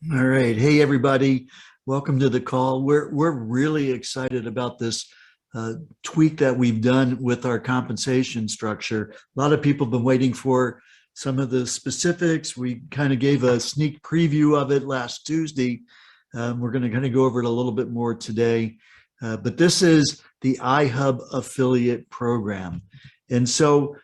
All right. Hey, everybody. Welcome to the call. We're really excited about this tweak that we've done with our compensation structure. A lot of people have been waiting for some of the specifics. We kind of gave a sneak preview of it last Tuesday. We're going to kind of go over it a little bit more today. But this is the iHub affiliate program. And so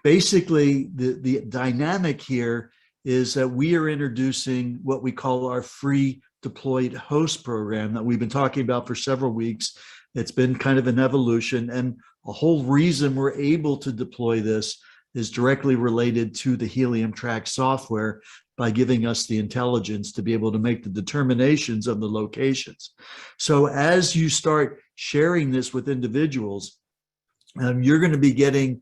basically the dynamic here is that we are introducing what we call our free deployed host program that we've been talking about for several weeks. It's been kind of an evolution, and a whole reason we're able to deploy this is directly related to the Helium Track software by giving us the intelligence to be able to make the determinations of the locations. So as you start sharing this with individuals, you're going to be getting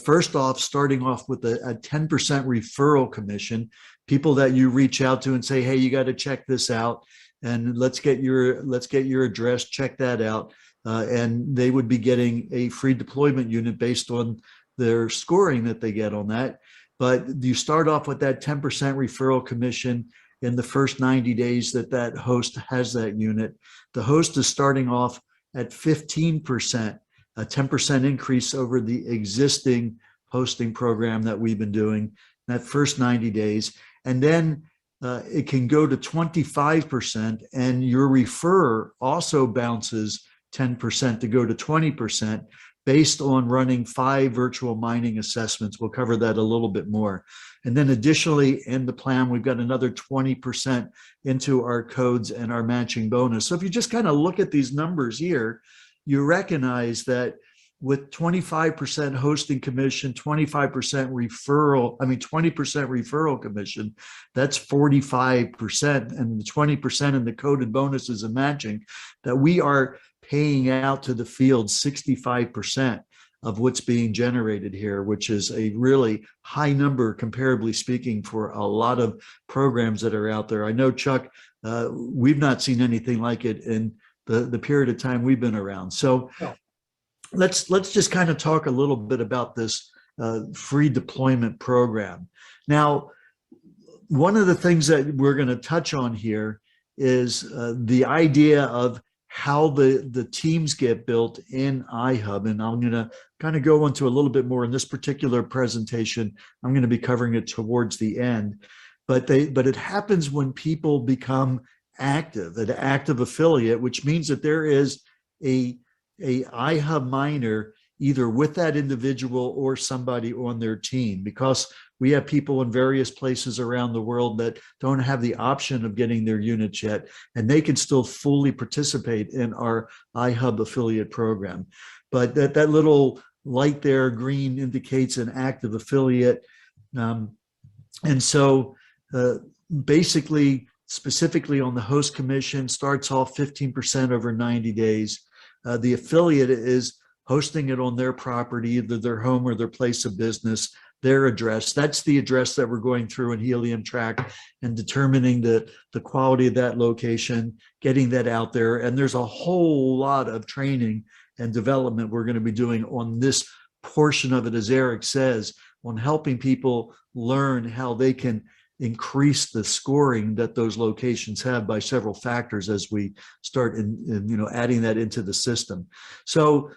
first off, starting off with a 10% referral commission, people that you reach out to and say, hey, you got to check this out, and let's get your address, check that out. And they would be getting a free deployment unit based on their scoring that they get on that. But you start off with that 10% referral commission in the first 90 days that host has that unit. The host is starting off at 15%. A 10% increase over the existing hosting program that we've been doing that first 90 days. And then it can go to 25%, and your referrer also bounces 10% to go to 20% based on running 5 virtual mining assessments. We'll cover that a little bit more. And then additionally, in the plan, we've got another 20% into our codes and our matching bonus. So if you just kind of look at these numbers here, you recognize that with 25% hosting commission, 25% referral, 20% referral commission, that's 45%, and the 20% in the coded bonuses and matching, that we are paying out to the field 65% of what's being generated here, which is a really high number, comparably speaking, for a lot of programs that are out there. I know, Chuck, we've not seen anything like it in the period of time we've been around. So let's just kind of talk a little bit about this free deployment program. Now, one of the things that we're going to touch on here is the idea of how the teams get built in iHub. And I'm going to kind of go into a little bit more in this particular presentation. I'm going to be covering it towards the end. But it happens when people become an active affiliate, which means that there is a iHub miner either with that individual or somebody on their team, because we have people in various places around the world that don't have the option of getting their units yet, and they can still fully participate in our iHub affiliate program. But that little light there, green, indicates an active affiliate. And so basically, specifically on the host commission, starts off 15% over 90 days. The affiliate is hosting it on their property, either their home or their place of business, their address. That's the address that we're going through in Helium Track and determining the quality of that location, getting that out there. And there's a whole lot of training and development we're going to be doing on this portion of it, as Eric says, on helping people learn how they can increase the scoring that those locations have by several factors as we start adding that into the system. So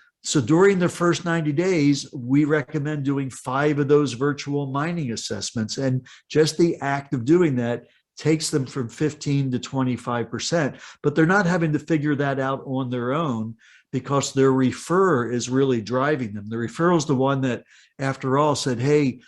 during the first 90 days, we recommend doing 5 of those virtual mining assessments, and just the act of doing that takes them from 15 to 25%, but they're not having to figure that out on their own because their referrer is really driving them. The referrer is the one that, after all, said, hey,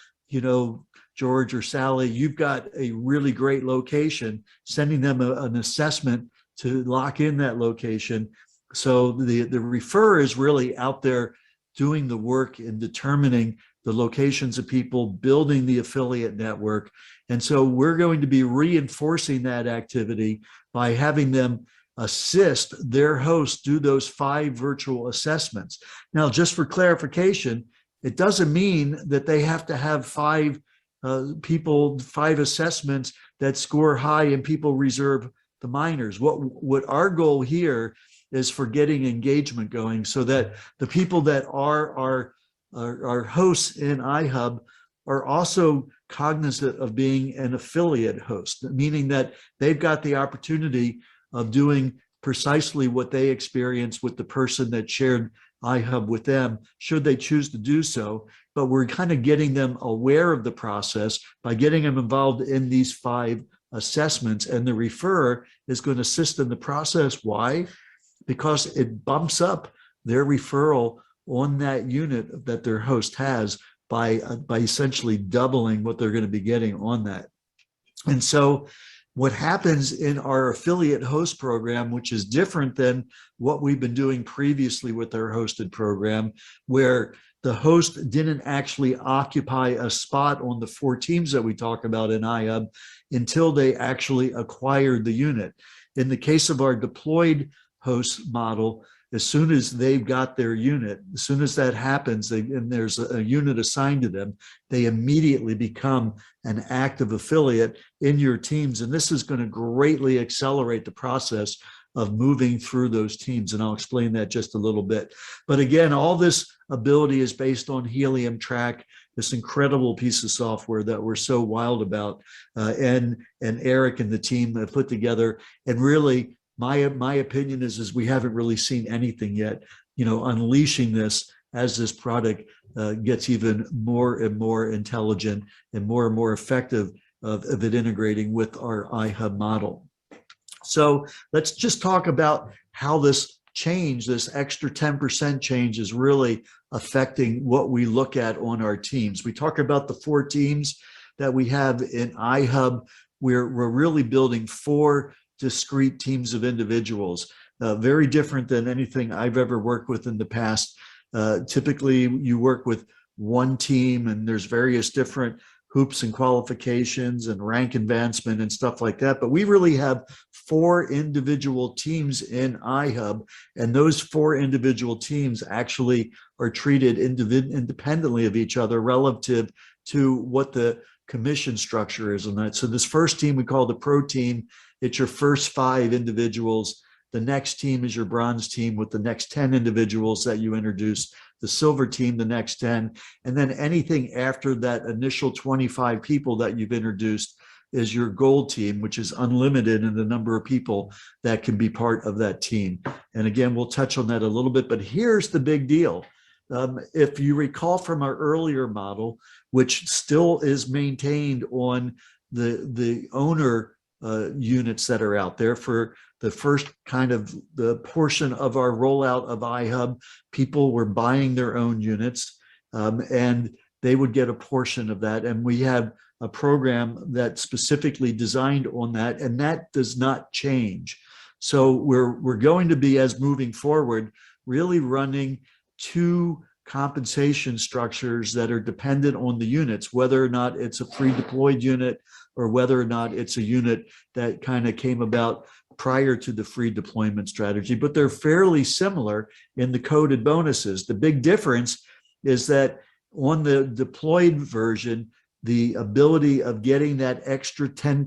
George or Sally, you've got a really great location, sending them an assessment to lock in that location. So the referrer is really out there doing the work and determining the locations of people, building the affiliate network. And so we're going to be reinforcing that activity by having them assist their hosts do those 5 virtual assessments. Now, just for clarification, it doesn't mean that they have to have 5 assessments that score high and people reserve the miners. What our goal here is for getting engagement going, so that the people that are our hosts in iHub are also cognizant of being an affiliate host, meaning that they've got the opportunity of doing precisely what they experienced with the person that shared iHub with them, should they choose to do so. But we're kind of getting them aware of the process by getting them involved in these 5 assessments, and the referrer is going to assist in the process. Why? Because it bumps up their referral on that unit that their host has by essentially doubling what they're going to be getting on that. And so what happens in our affiliate host program, which is different than what we've been doing previously with our hosted program, where the host didn't actually occupy a spot on the 4 teams that we talk about in iHub until they actually acquired the unit. In the case of our deployed host model, as soon as they've got their unit, as soon as that happens, and there's a unit assigned to them, they immediately become an active affiliate in your teams. And this is going to greatly accelerate the process of moving through those teams. And I'll explain that just a little bit. But again, all this ability is based on Helium Track, this incredible piece of software that we're so wild about. And Eric and the team have put together. And really, my opinion is we haven't really seen anything yet, unleashing this as this product gets even more and more intelligent and more effective of it integrating with our iHub model. So let's just talk about how this change, this extra 10% change, is really affecting what we look at on our teams. We talk about the 4 teams that we have in iHub. We're really building 4 discrete teams of individuals, very different than anything I've ever worked with in the past. Typically, you work with 1 team, and there's various different hoops and qualifications and rank advancement and stuff like that. But we really have 4 individual teams in iHub, and those 4 individual teams actually are treated independently of each other relative to what the commission structure is on that. So this first team we call the pro team. It's your first 5 individuals. The next team is your bronze team with the next 10 individuals that you introduce. The silver team, the next 10. And then anything after that initial 25 people that you've introduced is your gold team, which is unlimited in the number of people that can be part of that team. And again, we'll touch on that a little bit, but here's the big deal. If you recall from our earlier model, which still is maintained on the owner units that are out there, for the first kind of the portion of our rollout of iHub, people were buying their own units, and they would get a portion of that. And we have a program that's specifically designed on that, and that does not change. So we're going to be, as moving forward, really running 2 compensation structures that are dependent on the units, whether or not it's a pre-deployed unit or whether or not it's a unit that kind of came about prior to the free deployment strategy. But they're fairly similar in the coded bonuses. The big difference is that on the deployed version, the ability of getting that extra 10%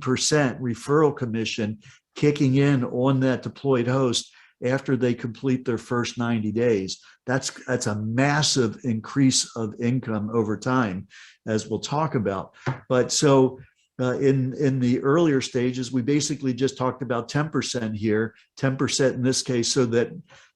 referral commission kicking in on that deployed host after they complete their first 90 days. That's a massive increase of income over time, as we'll talk about. But so in the earlier stages, we basically just talked about 10% here, 10% in this case, so that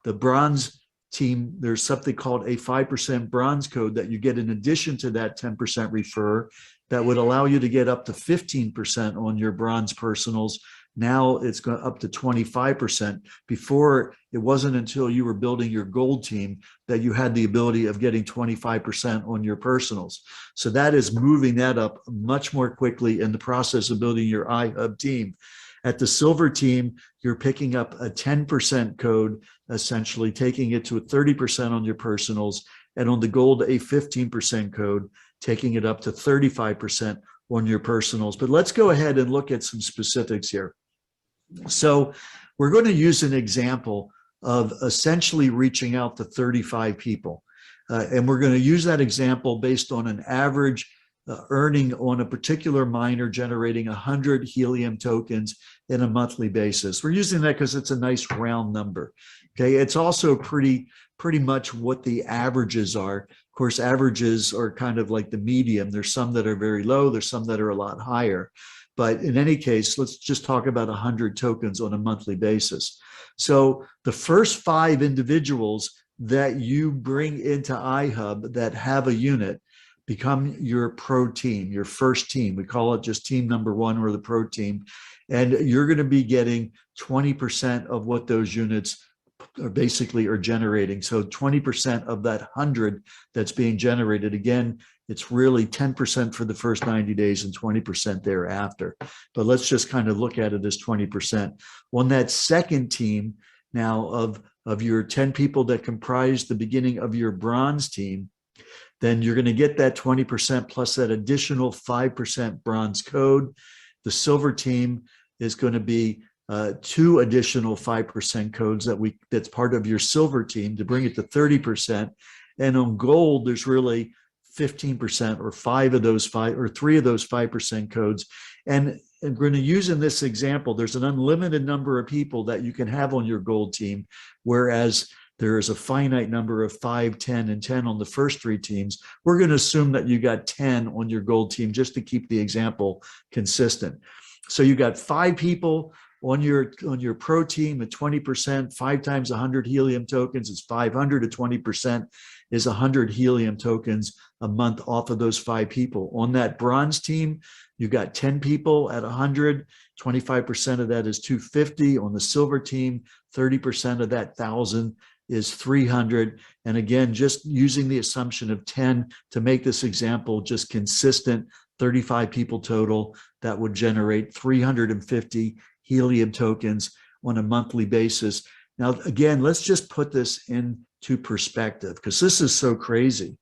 the bronze team, there's something called a 5% bronze code that you get in addition to that 10% refer that would allow you to get up to 15% on your bronze personals. Now it's going up to 25%. Before, it wasn't until you were building your gold team that you had the ability of getting 25% on your personals. So that is moving that up much more quickly in the process of building your iHub team. At the silver team, you're picking up a 10% code, essentially taking it to a 30% on your personals, and on the gold, a 15% code, taking it up to 35% on your personals. But let's go ahead and look at some specifics here. So we're going to use an example of essentially reaching out to 35 people. And we're going to use that example based on an average earning on a particular miner generating 100 Helium tokens in a monthly basis. We're using that because it's a nice round number. Okay, it's also pretty much what the averages are Of course, averages are kind of like the medium. There's some that are very low. There's some that are a lot higher. But in any case, let's just talk about 100 tokens on a monthly basis. So the first 5 individuals that you bring into iHub that have a unit become your pro team, your first team. We call it just team number 1 or the pro team. And you're going to be getting 20% of what those units are generating. So 20% of that 100 that's being generated, again, it's really 10% for the first 90 days and 20% thereafter. But let's just kind of look at it as 20%. On that second team now of your 10 people that comprise the beginning of your bronze team, then you're going to get that 20% plus that additional 5% bronze code. The silver team is going to be 2 additional 5% codes that's part of your silver team to bring it to 30%. And on gold, there's really 15% or 3 of those 5% codes. And we're going to use in this example, there's an unlimited number of people that you can have on your gold team, whereas there is a finite number of 5, 10, and 10 on the first 3 teams. We're going to assume that you got 10 on your gold team just to keep the example consistent. So you got 5 people on your pro team at 20%, 5 times 100 helium tokens is 500 at 20% is 100 helium tokens a month off of those 5 people. On that bronze team, you got 10 people at 100, 25% of that is 250. On the silver team, 30% of that 1,000 is 300. And again, just using the assumption of 10 to make this example just consistent, 35 people total, that would generate 350 helium tokens on a monthly basis. Now, again, let's just put this into perspective because this is so crazy.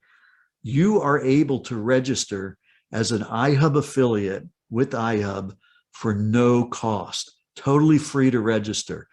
You are able to register as an iHub affiliate with iHub for no cost, totally free to register.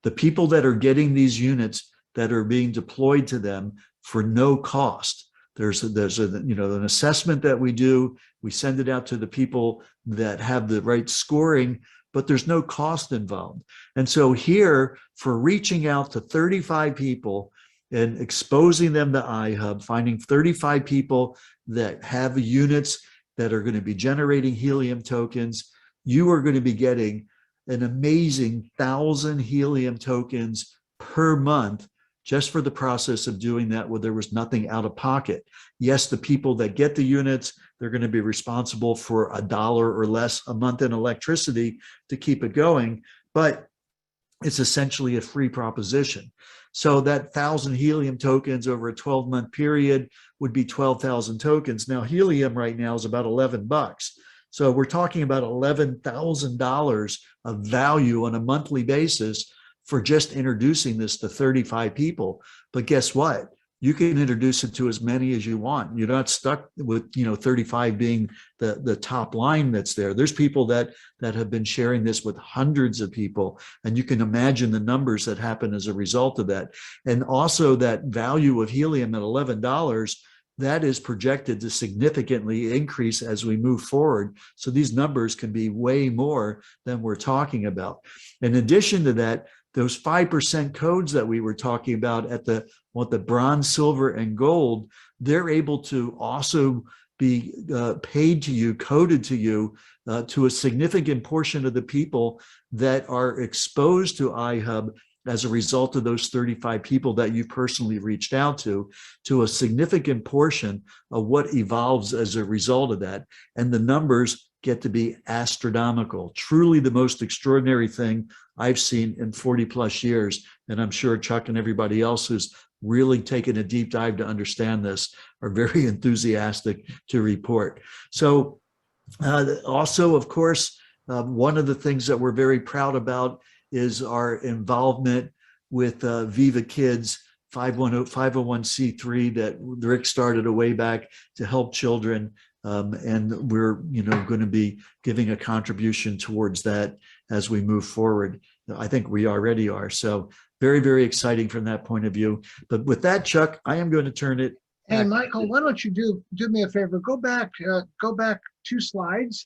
The people that are getting these units that are being deployed to them for no cost. There's an assessment that we do. We send it out to the people that have the right scoring, but there's no cost involved. And so here, for reaching out to 35 people and exposing them to iHub, finding 35 people that have units that are going to be generating helium tokens, you are going to be getting an amazing 1,000 helium tokens per month just for the process of doing that where there was nothing out of pocket. Yes, the people that get the units, they're going to be responsible for $1 or less a month in electricity to keep it going, but it's essentially a free proposition. So that 1,000 helium tokens over a 12-month period would be 12,000 tokens. Now, helium right now is about $11. So we're talking about $11,000 of value on a monthly basis for just introducing this to 35 people. But guess what? You can introduce it to as many as you want. You're not stuck with 35 being the top line that's there. There's people that have been sharing this with hundreds of people, and you can imagine the numbers that happen as a result of that. And also that value of helium at $11, that is projected to significantly increase as we move forward. So these numbers can be way more than we're talking about. In addition to that, those 5% codes that we were talking about at the bronze, silver, and gold, they're able to also be paid to you, coded to you, to a significant portion of the people that are exposed to iHub as a result of those 35 people that you personally reached out to a significant portion of what evolves as a result of that. And the numbers get to be astronomical, truly the most extraordinary thing I've seen in 40 plus years. And I'm sure Chuck and everybody else who's really taken a deep dive to understand this are very enthusiastic to report. So also, of course, one of the things that we're very proud about is our involvement with Viva Kids 501c3 that Rick started a way back to help children. And we're going to be giving a contribution towards that as we move forward. I think we already are. So very, very exciting from that point of view. But with that, Chuck, I am going to turn it. Hey, Michael, why don't you do me a favor? Go back 2 slides